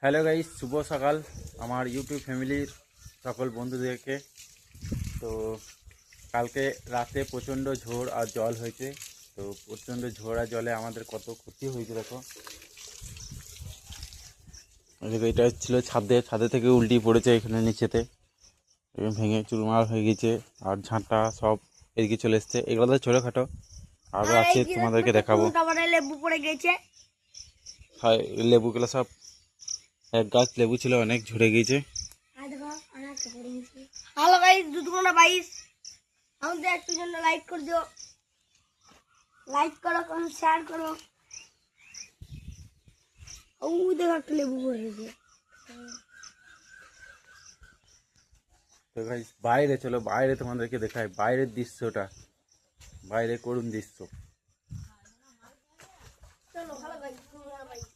Hello guys, শুভ সকাল আমার YouTube ফ্যামিলির সকল বন্ধুদেরকে। তো কালকে রাতে প্রচণ্ড ঝড় আর জল হয়েছে। তো প্রচণ্ড ঝড় আর জলে আমাদের কত ক্ষতি হয়েছে দেখো। এটা ছিল ছাদে থেকে উল্টি পড়েছে এখানে নিচেতে, ভেঙে চুরমার হয়ে গেছে। আর ঝাঁটা সব এদিকে চলে এসছে। এগুলো তো ছোটোখাটো, আরও আছে, তোমাদেরকে দেখাবো। লেবু পড়ে গেছে। হয়, লেবুগুলো সব এক গাছ লেবু ছিল, অনেক ঝরে গিয়েছে। হ্যালো গাইস, দুধগুনা বাইস আমাদের একটু জন্য লাইক করে দিও, লাইক করো, কমেন্ট শেয়ার করো। ও দেখো একটা লেবু পড়ে গেছে। তো গাইস বাইরে চলো, বাইরে তোমাদেরকে দেখাই বাইরের দৃশ্যটা, বাইরে করুণ দৃশ্য। চলো ভালো গাইস, দুধগুনা বাইস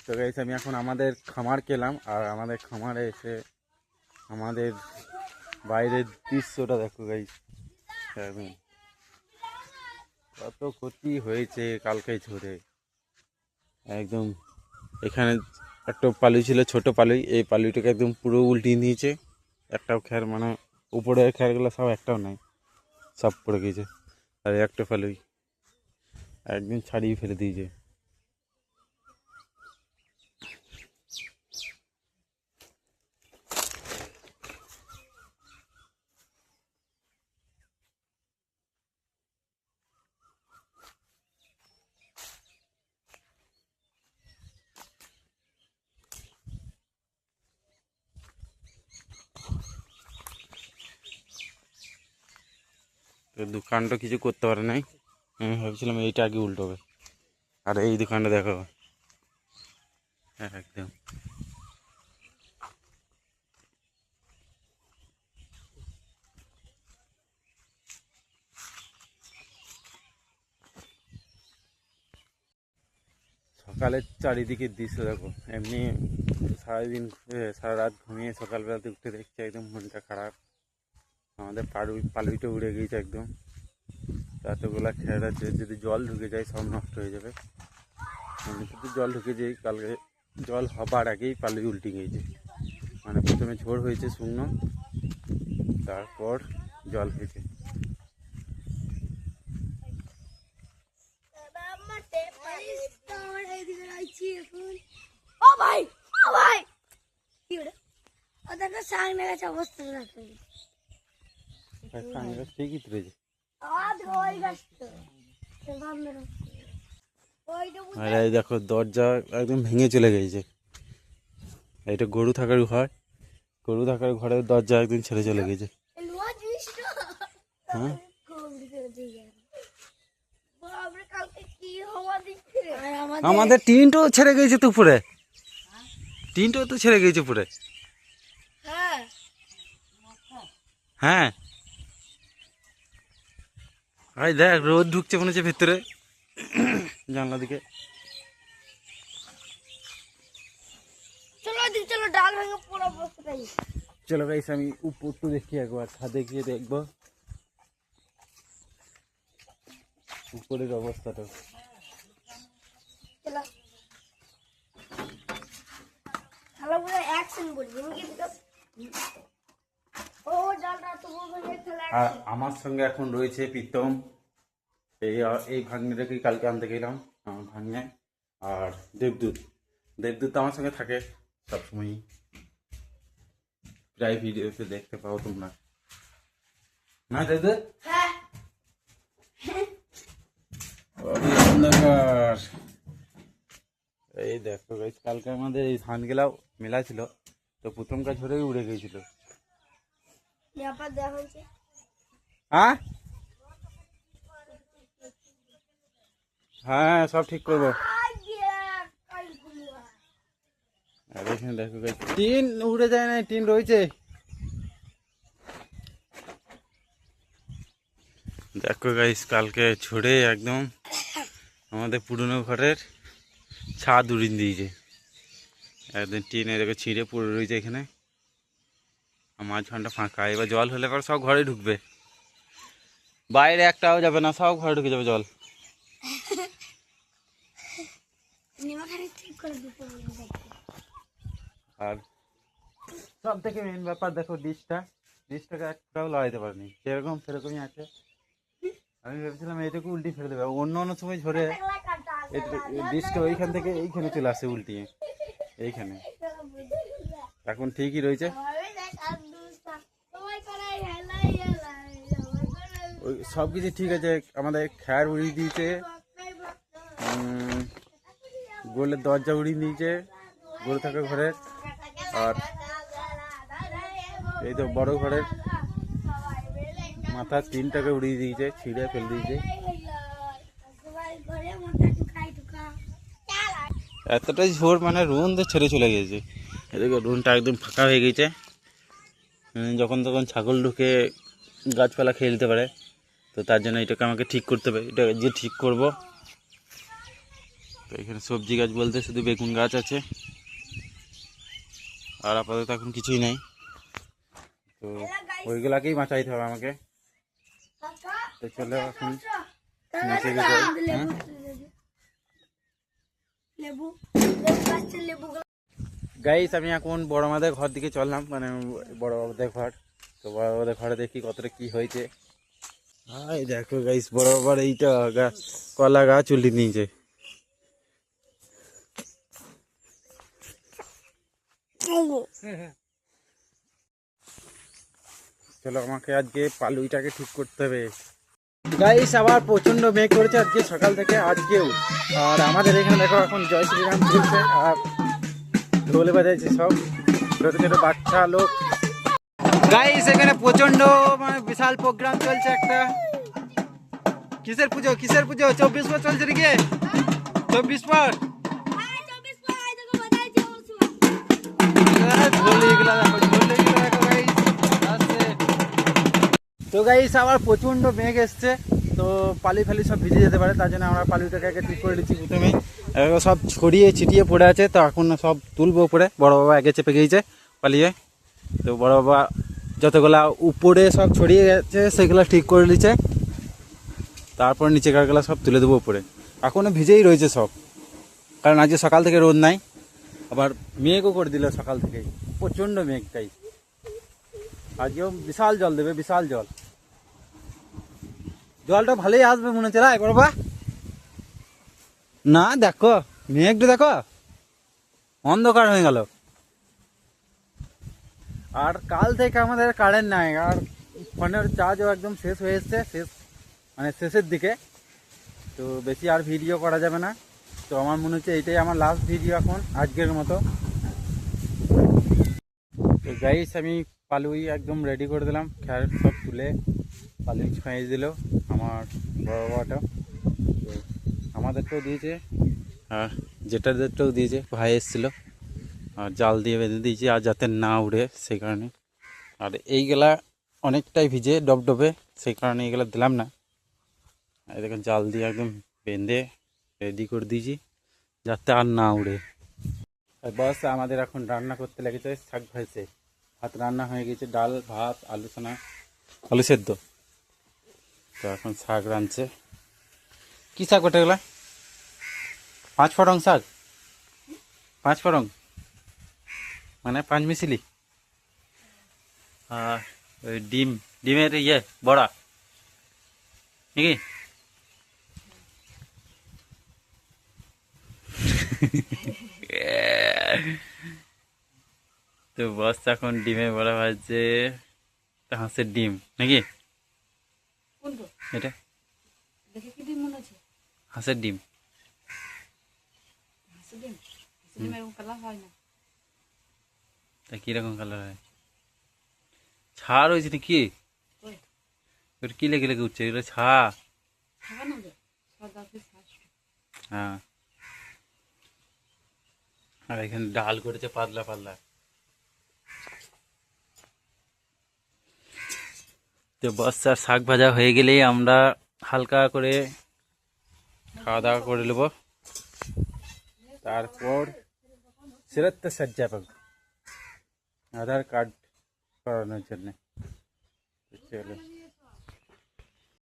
তো গাইস আমি এখন আমাদের খামার গেলাম, আর আমাদের খামারে এসে আমাদের বাইরের দৃশ্যটা দেখো গাইস। কত ক্ষতি হয়েছে কালকে ঝড়ে একদম। এখানে একটা পালুই ছিল, ছোট পালুই, এই পালুইটাকে একদম পুরো উল্টিয়ে নিয়েছে। একটাও খ্যার, মানে উপরের খ্যারগুলো সব একটাও নাই, সব পড়ে গেছে। আর একটা পালুই একদম ছাড়িয়ে ফেলে দিয়েছে। তো দোকানটা কিছু করতে পারে নাই। আমি ভাবছিলাম এইটা আগে উল্টোবে, আর এই দোকানটা দেখো একদম। সকালের চারিদিকে দৃশ্য দেখো। এমনি সারাদিন সারা রাত ঘুমিয়ে সকালবেলাতে উঠে দেখছি একদম মনটা খারাপ। আমাদের পালুইটা উড়ে গিয়েছে একদম। এতগুলা খেয়ার আছে, যদি জল ঢুকে যায় সব নষ্ট হয়ে যাবে। এমনিতে জল ঢুকে যায়, কালকে জল হবার আগেই পালুই উল্টে গিয়েছে। মানে প্রথমে ঝড় হয়েছে শুকনো, তারপর জল হয়েছে। ও ভাই, ও ভাই, কি ওটা? ও দেখো সামনে গেছে, অবস্থা দেখো। ঠিকই তুলেছে। ওই গাছটা আর এই দেখো দরজা একদম ভেঙে চলে গেছে। এটা গরু থাকার ঘর, গরু থাকার ঘরের দরজা একদম ছেড়ে চলে গেছে। হ্যাঁ, আমাদের টিনটাও ছেড়ে গেছে তো উপরে, টিনটাও তো ছেড়ে গেছে উপরে। হ্যাঁ, আরে দেখ রোদ ঢুকছে মনে হচ্ছে ভেতরে জানলা দিকে। চলো ডাল ভেঙে পুরো অবস্থাটাই। চলো গাইস আমি উপর তো দেখি একবার, ছাদে গিয়ে দেখবো উপরের অবস্থাটা। চলো হ্যালো বলে অ্যাকশন বলবি ও ডালটা তো ভেঙে ফেলে। আর আমার সঙ্গে এখন রয়েছে প্রীতম। এই ভাগ্নিটাকে কালকে আনতে গেলাম, আমার ভাগ্নে। আর দেবদূত তো আমার সঙ্গে থাকে সবসময়ই, প্রায় ভিডিওতে দেখতে পাও তোমরা না দেবদূত? হ্যাঁ অন্ধকার। এই দেখো গাইস, কালকে আমাদের এই ধান গেলাও মেলা ছিল, তো প্রথম কাজ ধরেই উড়ে গিয়েছিল। ব্যাপার দেখা হয়েছে। হ্যাঁ হ্যাঁ, সব ঠিক করবো। আর এখানে দেখো গাইস, টিন উড়ে যায় না, টিন রয়েছে। দেখো গাইস, কালকে ঝড়ে একদম আমাদের পুরনো ঘরের ছাদ উড়িয়ে দিয়েছে একদম। টিন এরকম ছিঁড়ে পড়ে রয়েছে এখানে। মাঝখানটা ফাঁকা, এবার জল হলে পর সব ঘরে ঢুকবে। বাইরে একটাও যাবে না, সব ঘরে ঢুকে যাবে জল। আর সব থেকে মেন ব্যাপার দেখো, ডিশটাকে একটাও লড়াইতে পারেনি, যেরকম সেরকমই আছে। আমি ভেবেছিলাম এইটুকু উল্টি ফেলে দেবে, অন্য অন্য সময় ঝরে ডিশটা ওইখান থেকে এইখানে চলে আসে উল্টিয়ে এইখানে। এখন ঠিকই রয়েছে, ওই সব কিছু ঠিক আছে। আমাদের খ্যার উড়িয়ে দিয়েছে, গোলের দরজা উড়িয়ে দিয়েছে গোল থাকা ঘরের। আর এই তো বড় ঘরের মাথা 3টাকে উড়িয়ে দিয়েছে, ছিঁড়ে ফেলে দিয়েছে। এতটাই ঝোর মানে রুন তো ছেড়ে চলে গেছে। এদিকে রুনটা একদম ফাঁকা হয়ে গেছে, যখন তখন ছাগল ঢুকে গাছপালা খেয়ে নিতে পারে। তো তার জন্য এটাকে আমাকে ঠিক করতে হবে, এটা যে ঠিক করব। তো এখানে সবজি গাছ বলতে শুধু বেগুন গাছ আছে, আর আপাতত এখন কিছুই নেই। তো ওইগুলাকেই বাঁচাইতে হবে আমাকে। তো চলো এখন নিচে যাই। গাইস আমি এখন বড় মাদের ঘর দিকে চললাম, মানে বড় বাবাদের ঘর। তো বড় বাবাদের ঘরে দেখি কতটা কি হয়েছে। হাই দেখো গাইস, বড় বাবার এইটা কলা গাছ উল্টে নিয়েছে। চলো আমাকে আজকে পালুইটাকে ঠিক করতে হবে। গাইস আবার প্রচন্ড মেঘ করেছে আজকে সকাল থেকে, আজকেও। আর আমাদের এখানে দেখো এখন জয় শ্রীরাম চলছে, আর ঢোলে বাজাইছে সব ছোট ছোট বাচ্চা লোক। গাইস এখানে প্রচন্ড মানে বিশাল প্রোগ্রাম চলছে একটা। কিসের পুজো 24 পর চলছে নাকি? 24 পর তো গাইস আবার প্রচন্ড মেঘ এসছে, তো পালি ফালি সব ভিজে যেতে পারে, তার জন্য আমরা পালিটাকে আগে ঠিক করে দিচ্ছি প্রথমেই। সব ছড়িয়ে ছিটিয়ে পড়ে আছে, তো এখন সব তুলবো উপরে। বড় বাবা আগে চেপে গিয়েছে পালিয়ে, তো বড় বাবা যতগুলা উপরে সব ছড়িয়ে গেছে সেগুলো ঠিক করে নিচ্ছে, তারপর নিচে কারগুলো সব তুলে দেবো উপরে। এখনও ভিজেই রয়েছে সব, কারণ আজকে সকাল থেকে রোদ নাই, আবার মেঘও করে দিল সকাল থেকেই, প্রচণ্ড মেঘ। তাই আজকেও বিশাল জল দেবে, বিশাল জল। জলটা ভালোই আসবে মনে হচ্ছে, রায় বাবা। না দেখো মেঘটা দেখো, অন্ধকার হয়ে গেল। আর কাল থেকে আমাদের কারেন্ট নাই, আর ফোনের চার্জও একদম শেষ হয়ে এসছে, মানে শেষের দিকে। তো বেশি আর ভিডিও করা যাবে না, তো আমার মনে হচ্ছে এইটাই আমার লাস্ট ভিডিও এখন আজকের মতো। তো গাইস আমি পালুই একদম রেডি করে দিলাম, খ্যার সব তুলে পালুই ছুঁয়ে দিল আমার বড় বাবাটা। তো আমাদেরটাও দিয়েছে, আর যেটাদেরটাও দিয়েছে, ভাই এসেছিলো আর জাল দিয়ে বেঁধে দিয়েছি, আর যাতে না উড়ে সেই কারণে। আর এইগুলা অনেকটাই ভিজে ডবডবে, সেই কারণে এইগুলা দিলাম না। আর দেখুন জাল দিয়ে একদম বেঁধে রেডি করে দিয়েছি যাতে আর না উড়ে। আর বাস আমাদের এখন রান্না করতে লেগেছে শাক ভাজছে, ভাত রান্না হয়ে গেছে, ডাল ভাত আলু সেদ্ধ। তো এখন শাক রাঁধছে। কী শাক ওটা গেলা? 5 ফোড়ন শাক, 5 ফোড়ন মানে 5 মিশিলি। আর ওই ডিমের ইয়ে বড়া নাকি? তো বস এখন ডিমের বড়া ভাজছে, হাঁসের ডিম নাকি এটা? হাঁসের ডিম, তা কিরকম কালার হয়? ছাড় হয়েছে নাকি? ওটা কি লেগে লেগে উঠছে এগুলো? হ্যাঁ, আর এখানে ডাল করেছে পাতলা পাতলা। তো বস্তার শাক ভাজা হয়ে গেলেই আমরা হালকা করে খাওয়া দাওয়া করে নেব, তারপর সিরাত সজ্জা পাবো আধার কার্ড করানোর জন্য। চলো।